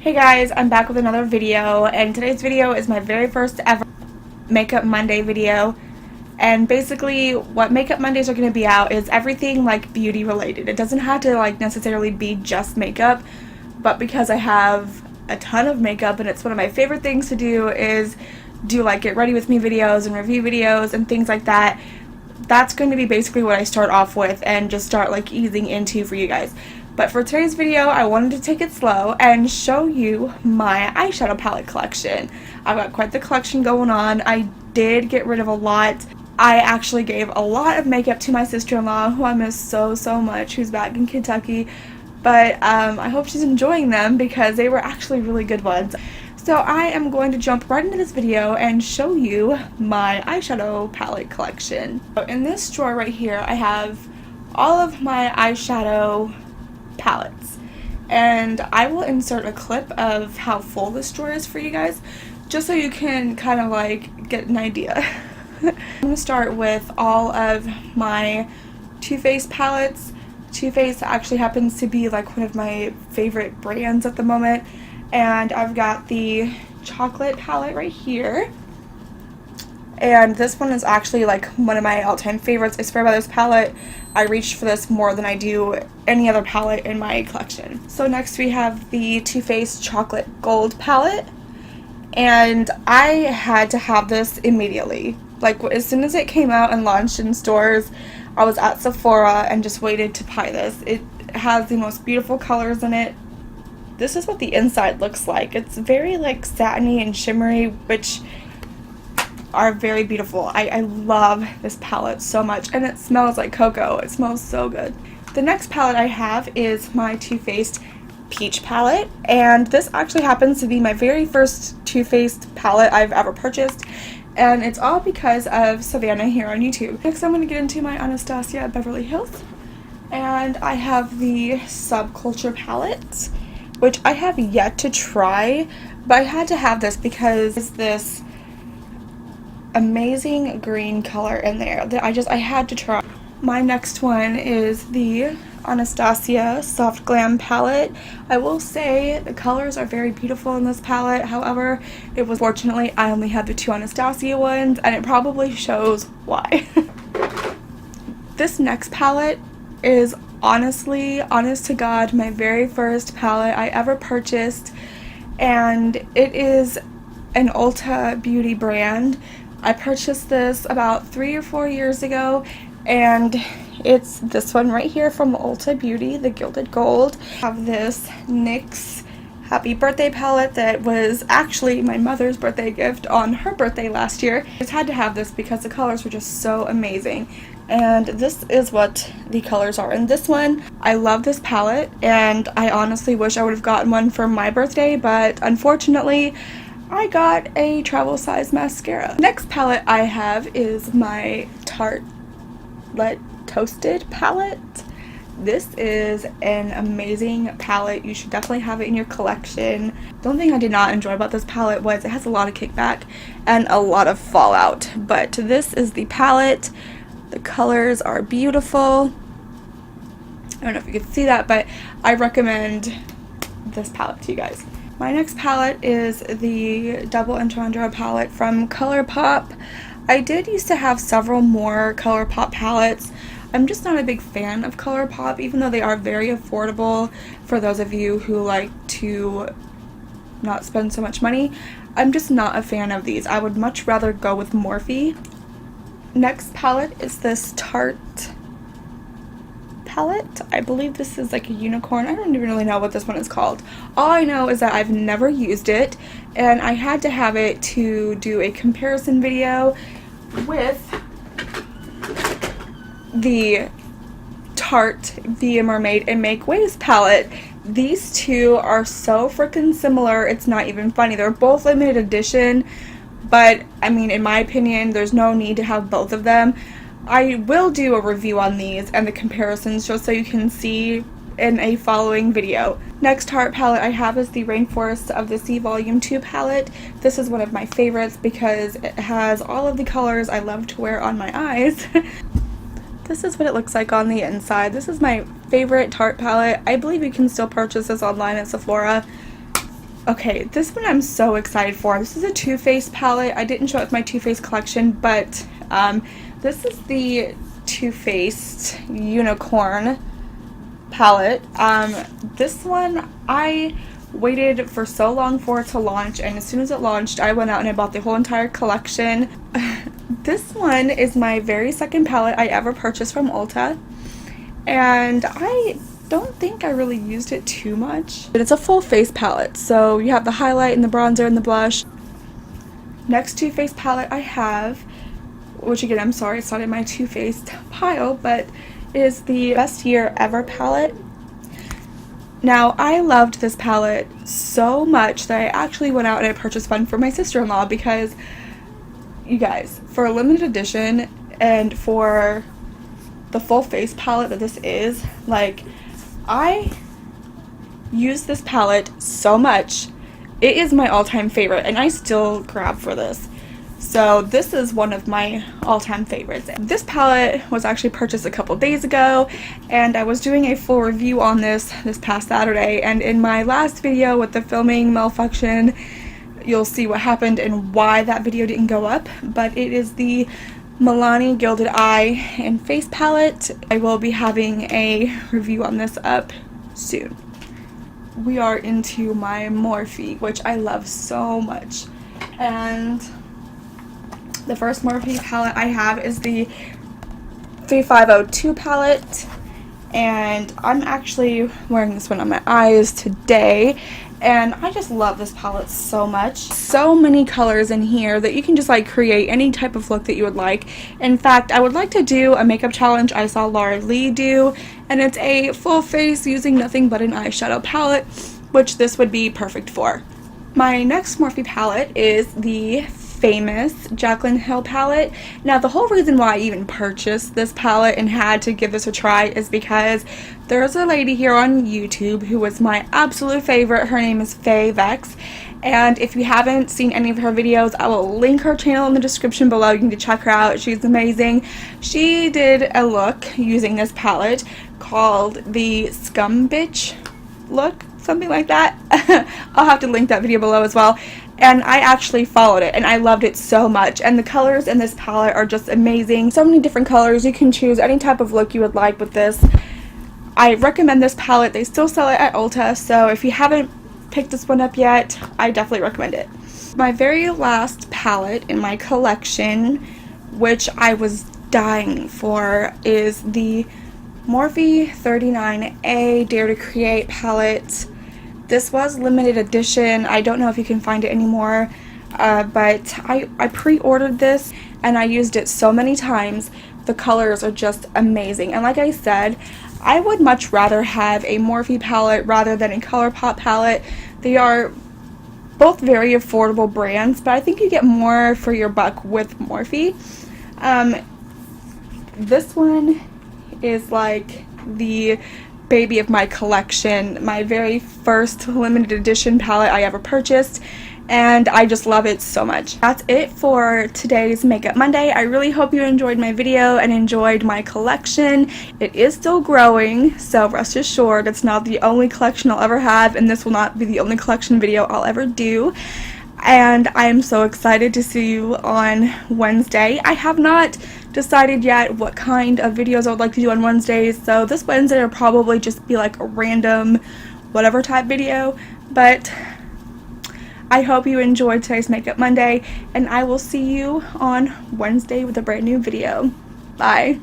Hey guys, I'm back with another video, and today's video is my very first ever Makeup Monday video. And basically what Makeup Mondays are going to be out is everything like beauty related. It doesn't have to like necessarily be just makeup, but because I have a ton of makeup and it's one of my favorite things to do is do like get ready with me videos and review videos and things like that. That's going to be basically what I start off with and just start like easing into for you guys. But for today's video, I wanted to take it slow and show you my eyeshadow palette collection. I've got quite the collection going on. I did get rid of a lot. I actually gave a lot of makeup to my sister-in-law, who I miss so much, who's back in Kentucky. But I hope she's enjoying them because they were actually really good ones. So I am going to jump right into this video and show you my eyeshadow palette collection. So in this drawer right here, I have all of my eyeshadow palettes, and I will insert a clip of how full this drawer is for you guys, just so you can kind of like get an idea. I'm going to start with all of my Too Faced palettes. Too Faced actually happens to be like one of my favorite brands at the moment, and I've got the chocolate palette right here. And this one is actually like one of my all-time favorites. I swear by this palette, I reached for this more than I do any other palette in my collection. So next we have the Too Faced Chocolate Gold palette. And I had to have this immediately. Like as soon as it came out and launched in stores, I was at Sephora and just waited to buy this. It has the most beautiful colors in it. This is what the inside looks like. It's very like satiny and shimmery, which are very beautiful. I love this palette so much, and it smells like cocoa. It smells so good. The next palette I have is my Too Faced Peach palette, and this actually happens to be my very first Too Faced palette I've ever purchased, and it's all because of Savannah here on YouTube. Next I'm going to get into my Nastasia Beverly Hills, and I have the Subculture palette, which I have yet to try, but I had to have this because it's this amazing green color in there that I had to try. My next one is the Nastasia Soft Glam palette. I will say the colors are very beautiful in this palette. However, fortunately I only had the two Nastasia ones, and it probably shows why. This next palette is honestly, honest to God, my very first palette I ever purchased, and it is an Ulta Beauty brand. I purchased this about 3 or 4 years ago, and it's this one right here from Ulta Beauty, the Gilded Gold. I have this NYX Happy Birthday palette that was actually my mother's birthday gift on her birthday last year. I just had to have this because the colors were just so amazing, and this is what the colors are in this one. I love this palette, and I honestly wish I would have gotten one for my birthday, but unfortunately I got a travel size mascara. Next palette I have is my Tarte Toasted palette. This is an amazing palette. You should definitely have it in your collection. The only thing I did not enjoy about this palette was it has a lot of kickback and a lot of fallout. But this is the palette. The colors are beautiful. I don't know if you can see that, but I recommend this palette to you guys. My next palette is the Double Entendre palette from ColourPop. I did used to have several more ColourPop palettes. I'm just not a big fan of ColourPop, even though they are very affordable for those of you who like to not spend so much money. I'm just not a fan of these. I would much rather go with Morphe. Next palette is this Tarte Palette. I believe this is like a unicorn. I don't even really know what this one is called. All I know is that I've never used it, and I had to have it to do a comparison video with the Tarte Be a Mermaid and Make Waves palette. These two are so freaking similar, it's not even funny. They're both limited edition, but I mean, in my opinion, there's no need to have both of them. I will do a review on these and the comparisons just so you can see in a following video. Next Tarte palette I have is the Rainforest of the Sea Volume 2 palette. This is one of my favorites because it has all of the colors I love to wear on my eyes. This is what it looks like on the inside. This is my favorite Tarte palette. I believe you can still purchase this online at Sephora. Okay, this one I'm so excited for. This is a Too Faced palette. I didn't show it with my Too Faced collection, but this is the Too Faced Unicorn palette. This one I waited for so long for it to launch, and as soon as it launched I went out and I bought the whole entire collection. This one is my very second palette I ever purchased from Ulta, and I don't think I really used it too much. But it's a full face palette, so you have the highlight and the bronzer and the blush. Next Too Faced palette I have, which again, I'm sorry it's not in my Too Faced pile, but is the Best Year Ever palette. Now, I loved this palette so much that I actually went out and I purchased one for my sister-in-law because, you guys, for a limited edition and for the full face palette that this is, like, I use this palette so much. It is my all-time favorite, and I still grab for this. So this is one of my all-time favorites. This palette was actually purchased a couple days ago, and I was doing a full review on this past Saturday, and in my last video with the filming malfunction, you'll see what happened and why that video didn't go up. But it is the Milani Gilded Eye and Face palette. I will be having a review on this up soon. We are into my Morphe, which I love so much, and the first Morphe palette I have is the 3502 palette, and I'm actually wearing this one on my eyes today, and I just love this palette so much. So many colors in here that you can just like create any type of look that you would like. In fact, I would like to do a makeup challenge I saw Laura Lee do, and it's a full face using nothing but an eyeshadow palette, which this would be perfect for. My next Morphe palette is the famous Jaclyn Hill palette. Now, the whole reason why I even purchased this palette and had to give this a try is because there's a lady here on YouTube who was my absolute favorite. Her name is FAYE, and if you haven't seen any of her videos, I will link her channel in the description below. You need to check her out. She's amazing. She did a look using this palette called the SCUMBABE look, something like that. I'll have to link that video below as well. And I actually followed it, and I loved it so much. And the colors in this palette are just amazing. So many different colors. You can choose any type of look you would like with this. I recommend this palette. They still sell it at Ulta, so if you haven't picked this one up yet, I definitely recommend it. My very last palette in my collection, which I was dying for, is the Morphe 39A Dare to Create palette. This was limited edition. I don't know if you can find it anymore, but I pre-ordered this and I used it so many times. The colors are just amazing, and like I said, I would much rather have a Morphe palette rather than a ColourPop palette. They are both very affordable brands, but I think you get more for your buck with Morphe. This one is like the baby of my collection, my very first limited edition palette I ever purchased, and I just love it so much. That's it for today's Makeup Monday. I really hope you enjoyed my video and enjoyed my collection. It is still growing, so rest assured it's not the only collection I'll ever have, and this will not be the only collection video I'll ever do. And I am so excited to see you on Wednesday. I have not decided yet what kind of videos I would like to do on Wednesdays, so this Wednesday will probably just be like a random whatever type video, but I hope you enjoyed today's Makeup Monday, and I will see you on Wednesday with a brand new video. Bye.